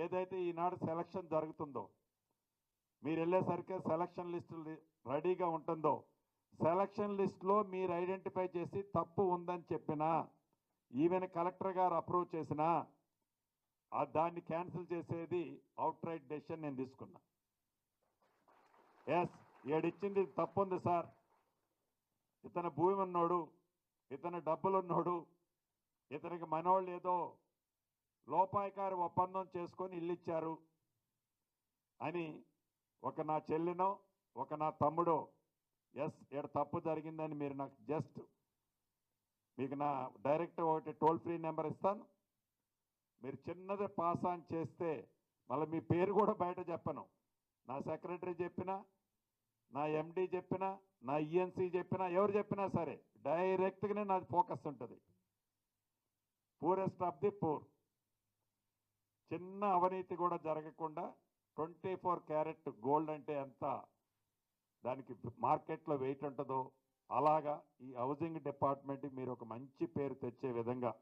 ఏదైతే ఈనాడు సెలక్షన్ జరుగుతుందో మీరు వెళ్ళేసరికి సెలక్షన్ లిస్టు రెడీగా ఉంటుందో సెలక్షన్ లిస్టులో మీరు ఐడెంటిఫై చేసి తప్పు ఉందని చెప్పినా ఈవెన్ కలెక్టర్ గారు అప్రూవ్ చేసినా దాన్ని క్యాన్సిల్ చేసేది అవుట్ రైట్ డెసిషన్ నేను తీసుకున్నా. ఎస్ ఏడిచ్చింది తప్పు ఉంది సార్, ఇతను భూమి ఉన్నోడు, ఇతను డబ్బులు ఉన్నోడు, ఇతనికి మనోళ్ళు ఏదో లోపాయకారి ఒప్పందం చేసుకొని ఇల్లు ఇచ్చారు అని ఒక నా చెల్లినో ఒక నా తమ్ముడో ఎస్ ఇక్కడ తప్పు జరిగిందని మీరు నాకు జస్ట్ మీకు నా డైరెక్ట్ ఒకటి టోల్ ఫ్రీ నెంబర్ ఇస్తాను, మీరు చిన్నది పాస్ ఆన్ చేస్తే మళ్ళీ మీ పేరు కూడా బయట చెప్పను, నా సెక్రటరీ చెప్పినా నా ఎండి చెప్పినా నా ఈఎన్సీ చెప్పినా ఎవరు చెప్పినా సరే డైరెక్ట్గానే నాది ఫోకస్ ఉంటుంది. పూరెస్ట్ ఆఫ్ ది పూర్, చిన్న అవినీతి కూడా జరగకుండా 24 క్యారెట్ గోల్డ్ అంటే ఎంత దానికి మార్కెట్లో వెయిట్ ఉంటుందో అలాగా ఈ హౌసింగ్ డిపార్ట్మెంట్కి మీరు ఒక మంచి పేరు తెచ్చే విధంగా